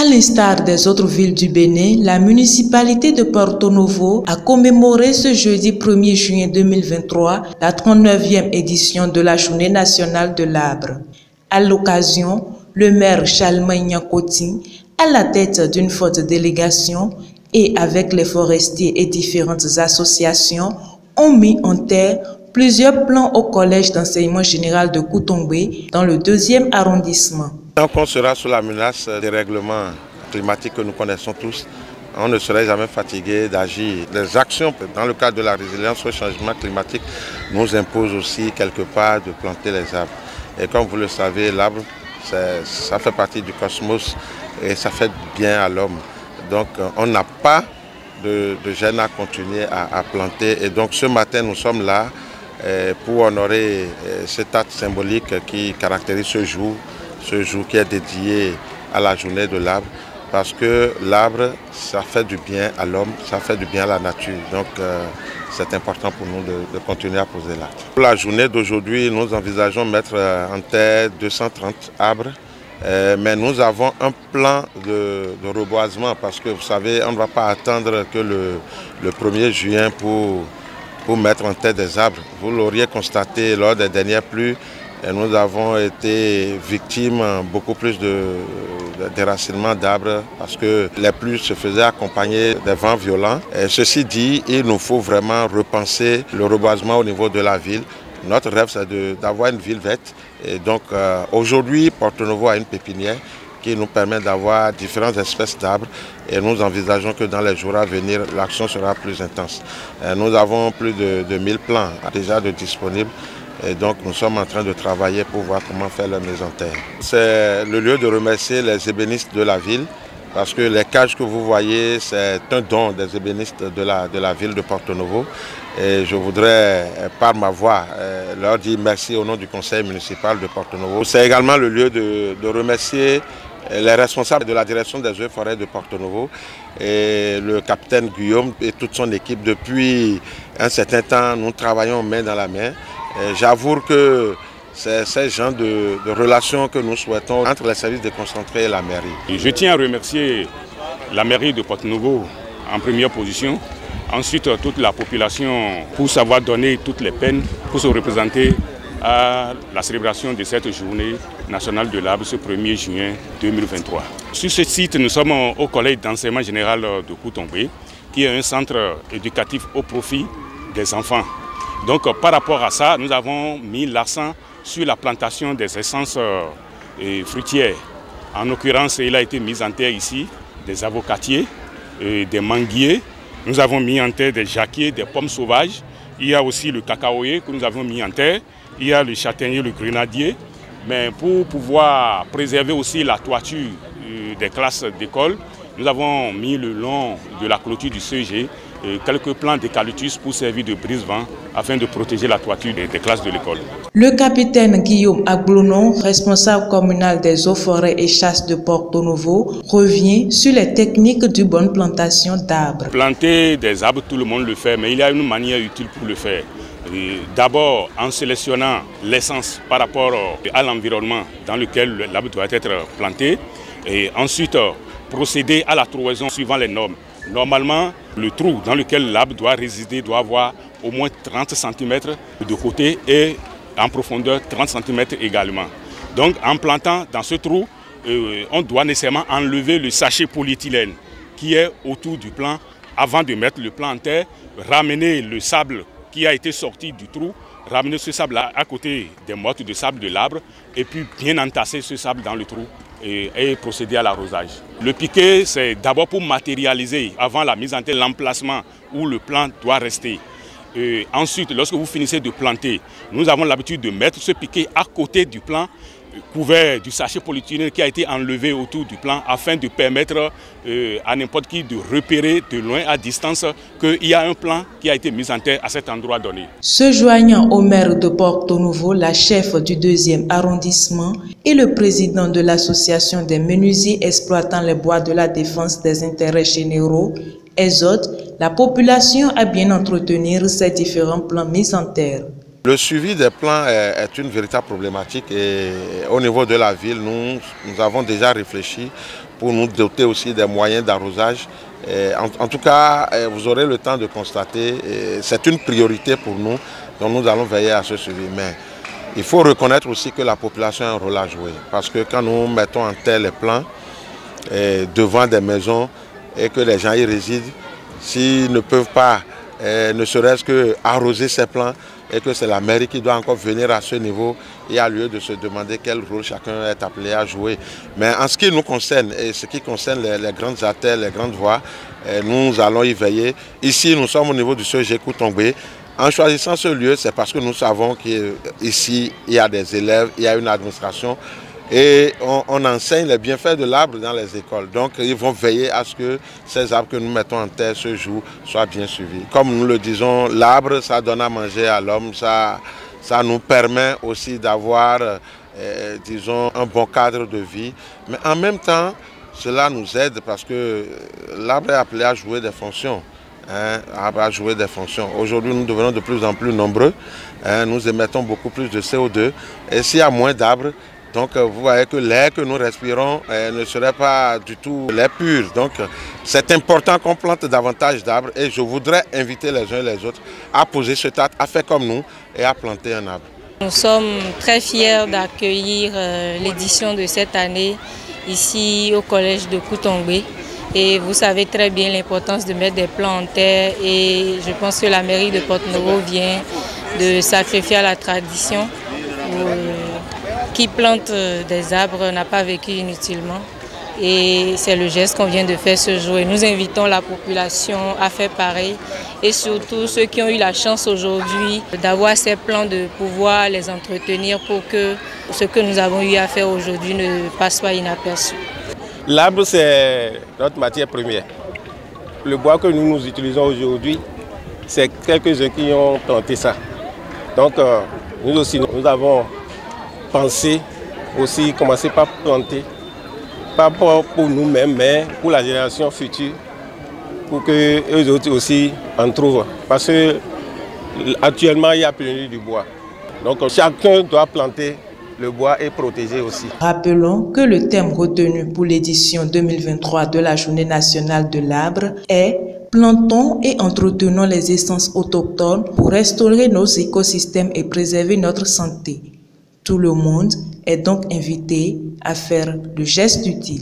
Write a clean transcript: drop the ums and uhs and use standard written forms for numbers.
À l'instar des autres villes du Bénin, la municipalité de Porto Novo a commémoré ce jeudi 1er juin 2023 la 39e édition de la Journée nationale de l'arbre. À l'occasion, le maire Charlemagne Nyankoti, à la tête d'une forte délégation et avec les forestiers et différentes associations, ont mis en terre plusieurs plans au collège d'enseignement général de Koutombé dans le 2e arrondissement. Tant qu'on sera sous la menace des règlements climatiques que nous connaissons tous, on ne serait jamais fatigué d'agir. Les actions dans le cadre de la résilience au changement climatique nous imposent aussi quelque part de planter les arbres. Et comme vous le savez, l'arbre, ça fait partie du cosmos et ça fait bien à l'homme. Donc on n'a pas de gêne à continuer à planter. Et donc ce matin, nous sommes là pour honorer cet acte symbolique qui caractérise ce jour qui est dédié à la journée de l'arbre, parce que l'arbre, ça fait du bien à l'homme, ça fait du bien à la nature. Donc c'est important pour nous de continuer à poser l'acte. Pour la journée d'aujourd'hui, nous envisageons mettre en terre 230 arbres, mais nous avons un plan de reboisement, parce que vous savez, on ne va pas attendre que le 1er juin pour mettre en terre des arbres. Vous l'auriez constaté lors des dernières pluies. Et nous avons été victimes beaucoup plus de déracinement d'arbres parce que les pluies se faisaient accompagner des vents violents. Et ceci dit, il nous faut vraiment repenser le reboisement au niveau de la ville. Notre rêve, c'est d'avoir une ville verte. Et donc aujourd'hui, Porto Novo a une pépinière qui nous permet d'avoir différentes espèces d'arbres et nous envisageons que dans les jours à venir, l'action sera plus intense. Et nous avons plus de 1000 plants déjà disponibles. Et donc nous sommes en train de travailler pour voir comment faire la mise en terre. C'est le lieu de remercier les ébénistes de la ville, parce que les cages que vous voyez, c'est un don des ébénistes de la ville de Porto Novo. Et je voudrais, par ma voix, leur dire merci au nom du conseil municipal de Porto Novo. C'est également le lieu de remercier les responsables de la direction des eaux et forêts de Porto Novo et le capitaine Guillaume et toute son équipe. Depuis un certain temps, nous travaillons main dans la main. J'avoue que c'est ce genre de relations que nous souhaitons entre les services déconcentrés et la mairie. Je tiens à remercier la mairie de Porto Novo en première position, ensuite toute la population pour savoir donner toutes les peines pour se représenter à la célébration de cette journée nationale de l'arbre ce 1er juin 2023. Sur ce site, nous sommes au collège d'enseignement général de Koutombé, qui est un centre éducatif au profit des enfants. Donc par rapport à ça, nous avons mis l'accent sur la plantation des essences fruitières. En l'occurrence, il a été mis en terre ici des avocatiers, des manguiers. Nous avons mis en terre des jacquiers, des pommes sauvages. Il y a aussi le cacaoyer que nous avons mis en terre. Il y a le châtaignier, le grenadier. Mais pour pouvoir préserver aussi la toiture des classes d'école, nous avons mis le long de la clôture du CEG quelques plants d'eucalyptus pour servir de brise-vent afin de protéger la toiture des classes de l'école. Le capitaine Guillaume Aglonon, responsable communal des eaux, forêts et chasses de Porto Novo, revient sur les techniques de bonne plantation d'arbres. Planter des arbres, tout le monde le fait, mais il y a une manière utile pour le faire. D'abord en sélectionnant l'essence par rapport à l'environnement dans lequel l'arbre doit être planté, et ensuite procéder à la trouaison suivant les normes. Normalement, le trou dans lequel l'arbre doit résider doit avoir au moins 30 cm de côté et en profondeur 30 cm également. Donc en plantant dans ce trou, on doit nécessairement enlever le sachet polyéthylène qui est autour du plant avant de mettre le plant en terre, ramener le sable qui a été sorti du trou, ramener ce sable à côté des mottes de sable de l'arbre et puis bien entasser ce sable dans le trou et procéder à l'arrosage. Le piquet, c'est d'abord pour matérialiser avant la mise en terre l'emplacement où le plant doit rester. Ensuite, lorsque vous finissez de planter, nous avons l'habitude de mettre ce piquet à côté du plant, couvert du sachet polyéthylène qui a été enlevé autour du plant afin de permettre à n'importe qui de repérer de loin à distance qu'il y a un plant qui a été mis en terre à cet endroit donné. Se joignant au maire de Porto Novo, la chef du 2e arrondissement et le président de l'association des menuisiers exploitant les bois de la défense des intérêts généraux, exhortent la population à bien entretenir ces différents plants mis en terre. Le suivi des plants est une véritable problématique et au niveau de la ville, nous avons déjà réfléchi pour nous doter aussi des moyens d'arrosage. En tout cas, vous aurez le temps de constater, c'est une priorité pour nous, donc nous allons veiller à ce suivi. Mais il faut reconnaître aussi que la population a un rôle à jouer, parce que quand nous mettons en terre les plants devant des maisons et que les gens y résident, s'ils ne peuvent pas, ne serait-ce que arroser ces plants, et que c'est la mairie qui doit encore venir à ce niveau, il y a lieu de se demander quel rôle chacun est appelé à jouer. Mais en ce qui nous concerne, et ce qui concerne les grandes artères, les grandes voies, nous allons y veiller. Ici, nous sommes au niveau du CEG Koutongbe. En choisissant ce lieu, c'est parce que nous savons qu'ici, il y a des élèves, il y a une administration, et on enseigne les bienfaits de l'arbre dans les écoles. Donc, ils vont veiller à ce que ces arbres que nous mettons en terre ce jour soient bien suivis. Comme nous le disons, l'arbre, ça donne à manger à l'homme, ça nous permet aussi d'avoir, disons, un bon cadre de vie. Mais en même temps, cela nous aide parce que l'arbre est appelé à jouer des fonctions. À jouer des fonctions. Aujourd'hui, nous devenons de plus en plus nombreux. Nous émettons beaucoup plus de CO2. Et s'il y a moins d'arbres, donc vous voyez que l'air que nous respirons ne serait pas du tout l'air pur. Donc c'est important qu'on plante davantage d'arbres et je voudrais inviter les uns et les autres à poser cet acte, à faire comme nous et à planter un arbre. Nous sommes très fiers d'accueillir l'édition de cette année ici au collège de Koutongbe. Et vous savez très bien l'importance de mettre des plants en terre et je pense que la mairie de Porto-Novo vient de sacrifier à la tradition. Qui plante des arbres n'a pas vécu inutilement et c'est le geste qu'on vient de faire ce jour. Et nous invitons la population à faire pareil et surtout ceux qui ont eu la chance aujourd'hui d'avoir ces plants de pouvoir les entretenir pour que ce que nous avons eu à faire aujourd'hui ne passe pas inaperçu. L'arbre, c'est notre matière première. Le bois que nous utilisons aujourd'hui, c'est quelques-uns qui ont planté ça. Donc nous aussi, nous avons pensé aussi commencer par planter, pas pour nous-mêmes, mais pour la génération future, pour qu'eux autres aussi en trouvent. Parce qu'actuellement, il y a pénurie du bois. Donc chacun doit planter le bois et protéger aussi. Rappelons que le thème retenu pour l'édition 2023 de la Journée nationale de l'arbre est « Plantons et entretenons les essences autochtones pour restaurer nos écosystèmes et préserver notre santé ». Tout le monde est donc invité à faire le geste utile.